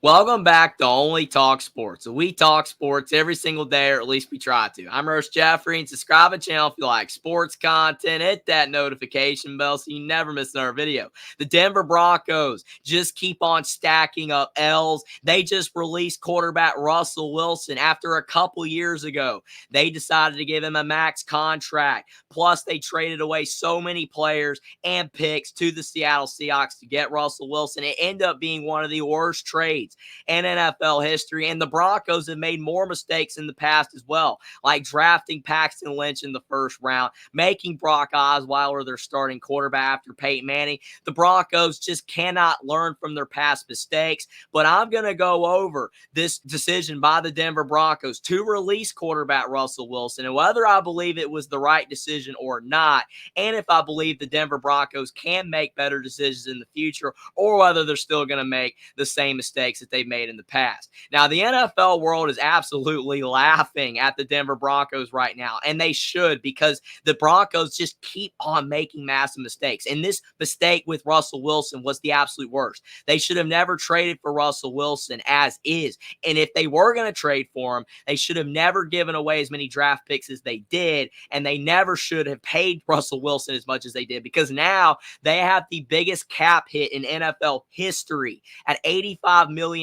Welcome back to Only Talk Sports. We talk sports every single day, or at least we try to. I'm Roche Jeffrey, and subscribe to the channel if you like sports content. Hit that notification bell so you never miss another video. The Denver Broncos just keep on stacking up L's. They just released quarterback Russell Wilson after a couple years ago. They decided to give him a max contract. Plus, they traded away so many players and picks to the Seattle Seahawks to get Russell Wilson. It ended up being one of the worst trades in NFL history, and the Broncos have made more mistakes in the past as well, like drafting Paxton Lynch in the first round, making Brock Osweiler their starting quarterback after Peyton Manning. The Broncos just cannot learn from their past mistakes, but I'm going to go over this decision by the Denver Broncos to release quarterback Russell Wilson and whether I believe it was the right decision or not, and if I believe the Denver Broncos can make better decisions in the future or whether they're still going to make the same mistakes that they've made in the past. Now, the NFL world is absolutely laughing at the Denver Broncos right now, and they should, because the Broncos just keep on making massive mistakes. And this mistake with Russell Wilson was the absolute worst. They should have never traded for Russell Wilson as is. And if they were going to trade for him, they should have never given away as many draft picks as they did, and they never should have paid Russell Wilson as much as they did, because now they have the biggest cap hit in NFL history at $85 million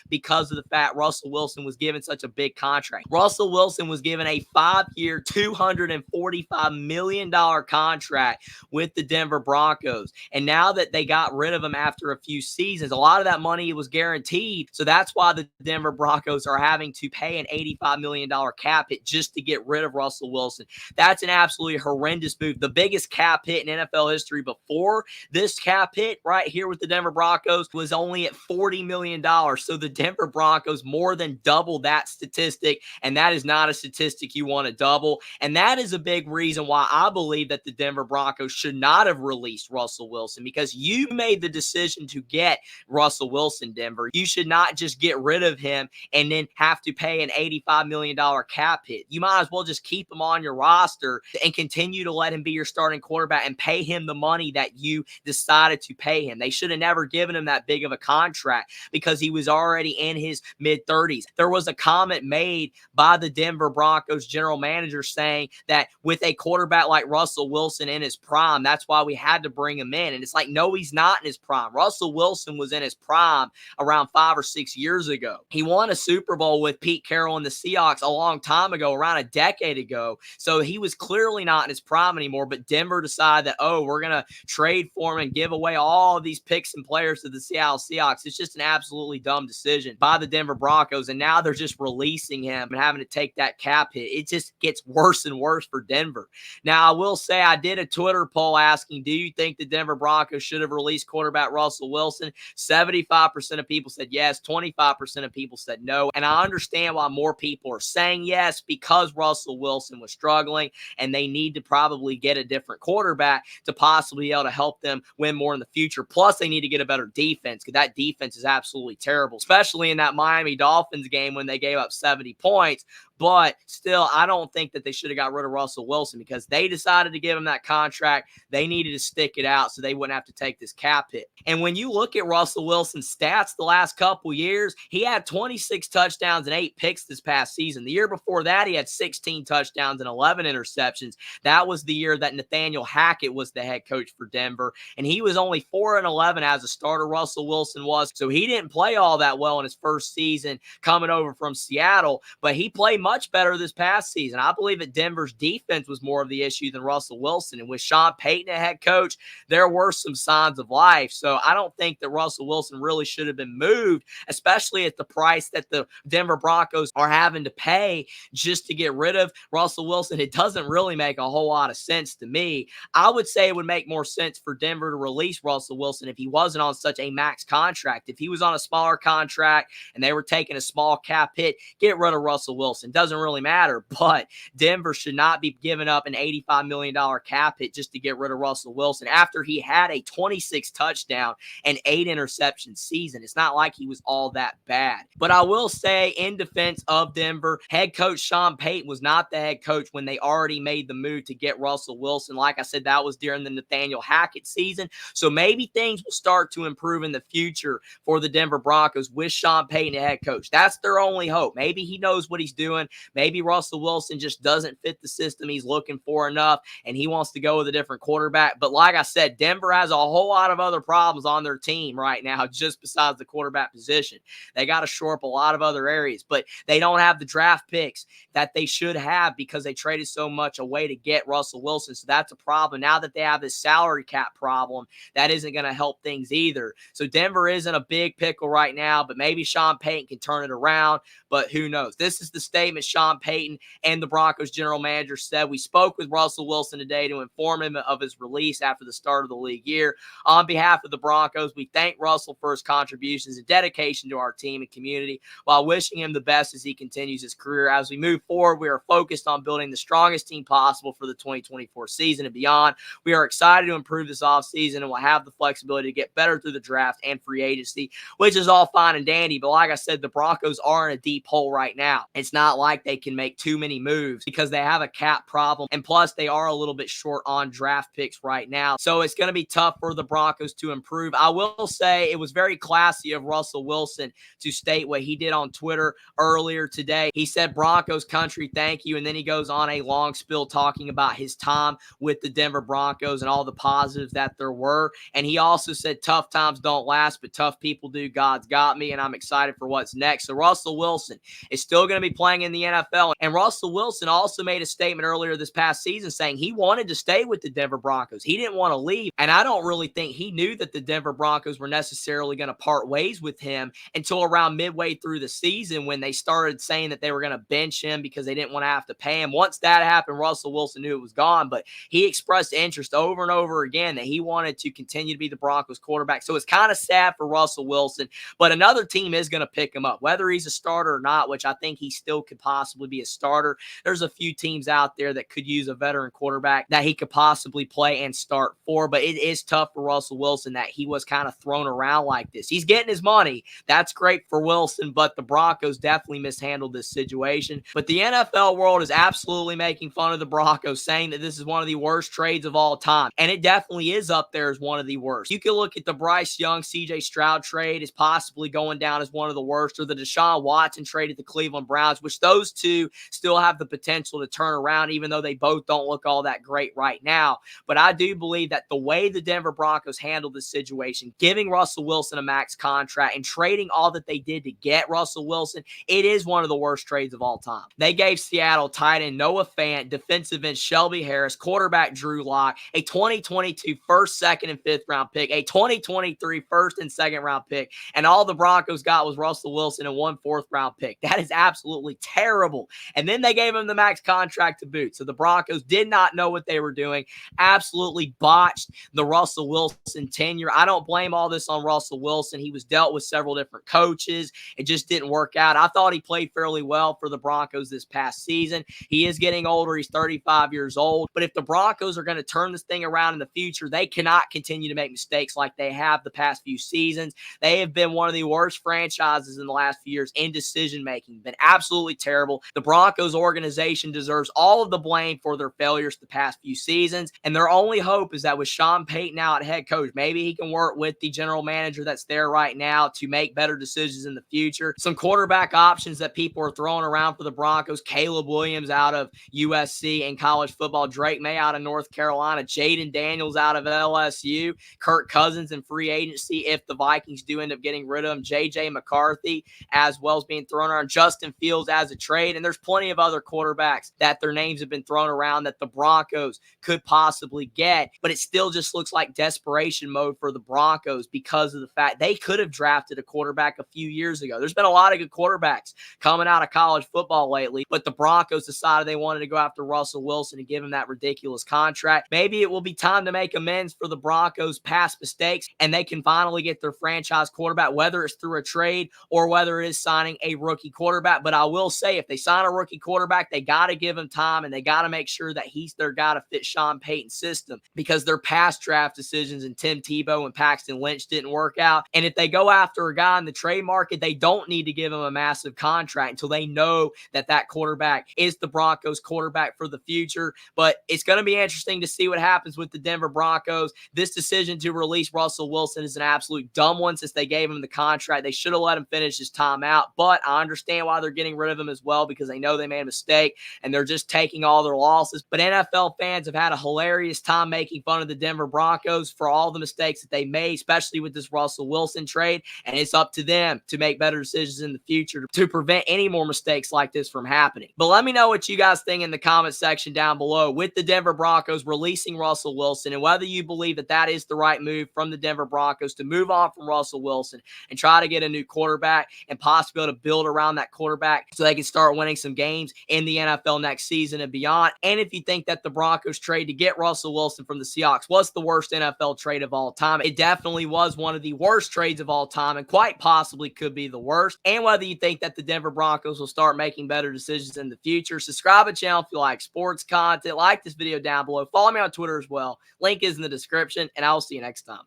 because of the fact Russell Wilson was given such a big contract. Russell Wilson was given a 5-year, $245 million contract with the Denver Broncos. And now that they got rid of him after a few seasons, a lot of that money was guaranteed. So that's why the Denver Broncos are having to pay an $85 million cap hit just to get rid of Russell Wilson. That's an absolutely horrendous move. The biggest cap hit in NFL history before this cap hit right here with the Denver Broncos was only at $40 million. So the Denver Broncos more than doubled that statistic, and that is not a statistic you want to double. And that is a big reason why I believe that the Denver Broncos should not have released Russell Wilson, because you made the decision to get Russell Wilson, Denver. You should not just get rid of him and then have to pay an $85 million cap hit. You might as well just keep him on your roster and continue to let him be your starting quarterback and pay him the money that you decided to pay him. They should have never given him that big of a contract because he was already in his mid-30s. There was a comment made by the Denver Broncos general manager saying that with a quarterback like Russell Wilson in his prime, that's why we had to bring him in. And it's like, no, he's not in his prime. Russell Wilson was in his prime around 5 or 6 years ago. He won a Super Bowl with Pete Carroll and the Seahawks a long time ago, around a decade ago. So he was clearly not in his prime anymore, but Denver decided that, oh, we're going to trade for him and give away all of these picks and players to the Seattle Seahawks. It's just an absolutely dumb decision by the Denver Broncos, and now they're just releasing him and having to take that cap hit. It just gets worse and worse for Denver. Now, I will say I did a Twitter poll asking, do you think the Denver Broncos should have released quarterback Russell Wilson? 75% of people said yes, 25% of people said no, and I understand why more people are saying yes, because Russell Wilson was struggling, and they need to probably get a different quarterback to possibly be able to help them win more in the future. Plus, they need to get a better defense, because that defense is absolutely terrible, especially in that Miami Dolphins game when they gave up 70 points. But still, I don't think that they should have got rid of Russell Wilson, because they decided to give him that contract. They needed to stick it out so they wouldn't have to take this cap hit. And when you look at Russell Wilson's stats the last couple years, he had 26 touchdowns and 8 picks this past season. The year before that, he had 16 touchdowns and 11 interceptions. That was the year that Nathaniel Hackett was the head coach for Denver, and he was only 4-11 as a starter. Russell Wilson was, so he didn't play all that well in his first season coming over from Seattle, but he played much better this past season. I believe that Denver's defense was more of the issue than Russell Wilson, and with Sean Payton a head coach, there were some signs of life. So I don't think that Russell Wilson really should have been moved, especially at the price that the Denver Broncos are having to pay just to get rid of Russell Wilson. It doesn't really make a whole lot of sense to me. I would say it would make more sense for Denver to release Russell Wilson if he wasn't on such a max contract. If he was on a smaller contract and they were taking a small cap hit, get rid of Russell Wilson. doesn't really matter. But Denver should not be giving up an $85 million cap hit just to get rid of Russell Wilson after he had a 26 touchdown and 8 interception season. It's not like he was all that bad. But I will say, in defense of Denver, head coach Sean Payton was not the head coach when they already made the move to get Russell Wilson. Like I said, that was during the Nathaniel Hackett season. So maybe things will start to improve in the future for the Denver Broncos with Sean Payton as head coach. That's their only hope. Maybe he knows what he's doing. Maybe Russell Wilson just doesn't fit the system he's looking for enough, and he wants to go with a different quarterback. But like I said, Denver has a whole lot of other problems on their team right now, just besides the quarterback position. They got to shore up a lot of other areas, but they don't have the draft picks that they should have because they traded so much away to get Russell Wilson. So that's a problem. Now that they have this salary cap problem, that isn't going to help things either. So Denver is in a big pickle right now, but maybe Sean Payton can turn it around, but who knows? This is the statement Sean Payton and the Broncos general manager said. We spoke with Russell Wilson today to inform him of his release after the start of the league year. On behalf of the Broncos, we thank Russell for his contributions and dedication to our team and community while wishing him the best as he continues his career. As we move forward, we are focused on building the strongest team possible for the 2024 season and beyond. We are excited to improve this offseason and will have the flexibility to get better through the draft and free agency, which is all fine and dandy. But like I said, the Broncos are in a deep hole right now. It's not like they can make too many moves because they have a cap problem, and plus they are a little bit short on draft picks right now. So it's going to be tough for the Broncos to improve. I will say it was very classy of Russell Wilson to state what he did on Twitter earlier today. He said, "Broncos country, thank you." And then he goes on a long spill talking about his time with the Denver Broncos and all the positives that there were. And he also said, "Tough times don't last, but tough people do. God's got me, and I'm excited for what's next." So Russell Wilson is still going to be playing in the NFL. And Russell Wilson also made a statement earlier this past season saying he wanted to stay with the Denver Broncos. He didn't want to leave. And I don't really think he knew that the Denver Broncos were necessarily going to part ways with him until around midway through the season when they started saying that they were going to bench him because they didn't want to have to pay him. Once that happened, Russell Wilson knew it was gone, but he expressed interest over and over again that he wanted to continue to be the Broncos quarterback. So it's kind of sad for Russell Wilson, but another team is going to pick him up, whether he's a starter or not, which I think he still could possibly be a starter. There's a few teams out there that could use a veteran quarterback that he could possibly play and start for, but it is tough for Russell Wilson that he was kind of thrown around like this. He's getting his money. That's great for Wilson, but the Broncos definitely mishandled this situation. But the NFL world is absolutely making fun of the Broncos, saying that this is one of the worst trades of all time, and it definitely is up there as one of the worst. You can look at the Bryce Young, CJ Stroud trade is possibly going down as one of the worst, or the Deshaun Watson trade at the Cleveland Browns, which those two still have the potential to turn around, even though they both don't look all that great right now. But I do believe that the way the Denver Broncos handled this situation, giving Russell Wilson a max contract and trading all that they did to get Russell Wilson, it is one of the worst trades of all time. They gave Seattle tight end Noah Fant, defensive end Shelby Harris, quarterback Drew Lock, a 2022 first, second, and fifth round pick, a 2023 first and second round pick, and all the Broncos got was Russell Wilson and one fourth round pick. That is absolutely terrible. And then they gave him the max contract to boot. So the Broncos did not know what they were doing, absolutely botched the Russell Wilson tenure. I don't blame all this on Russell Wilson. He was dealt with several different coaches. It just didn't work out. I thought he played fairly well for the Broncos this past season. He is getting older. He's 35 years old. But if the Broncos are going to turn this thing around in the future, they cannot continue to make mistakes like they have the past few seasons. They have been one of the worst franchises in the last few years in decision-making. Been absolutely terrible. The Broncos organization deserves all of the blame for their failures the past few seasons. And their only hope is that with Sean Payton now at head coach, maybe he can work with the general manager that's there right now to make better decisions in the future. Some quarterback options that people are throwing around for the Broncos: Caleb Williams out of USC in college football, Drake May out of North Carolina, Jaden Daniels out of LSU, Kirk Cousins in free agency if the Vikings do end up getting rid of him, JJ McCarthy as well as being thrown around, Justin Fields as a trade, and there's plenty of other quarterbacks that their names have been thrown around that the Broncos could possibly get, but it still just looks like desperation mode for the Broncos because of the fact they could have drafted a quarterback a few years ago. There's been a lot of good quarterbacks coming out of college football lately, but the Broncos decided they wanted to go after Russell Wilson and give him that ridiculous contract. Maybe it will be time to make amends for the Broncos' past mistakes, and they can finally get their franchise quarterback, whether it's through a trade or whether it is signing a rookie quarterback. But I will say say, if they sign a rookie quarterback, they got to give him time and they got to make sure that he's their guy to fit Sean Payton's system, because their past draft decisions and Tim Tebow and Paxton Lynch didn't work out. And if they go after a guy in the trade market, they don't need to give him a massive contract until they know that that quarterback is the Broncos quarterback for the future. But it's going to be interesting to see what happens with the Denver Broncos. This decision to release Russell Wilson is an absolute dumb one since they gave him the contract. They should have let him finish his time out, but I understand why they're getting rid of him as well, because they know they made a mistake and they're just taking all their losses. But NFL fans have had a hilarious time making fun of the Denver Broncos for all the mistakes that they made, especially with this Russell Wilson trade, and it's up to them to make better decisions in the future to prevent any more mistakes like this from happening. But let me know what you guys think in the comment section down below with the Denver Broncos releasing Russell Wilson, and whether you believe that that is the right move from the Denver Broncos to move on from Russell Wilson and try to get a new quarterback and possibly to build around that quarterback so they can start winning some games in the NFL next season and beyond. And if you think that the Broncos trade to get Russell Wilson from the Seahawks was the worst NFL trade of all time, it definitely was one of the worst trades of all time and quite possibly could be the worst. And whether you think that the Denver Broncos will start making better decisions in the future. Subscribe to the channel if you like sports content. Like this video down below. Follow me on Twitter as well. Link is in the description, and I will see you next time.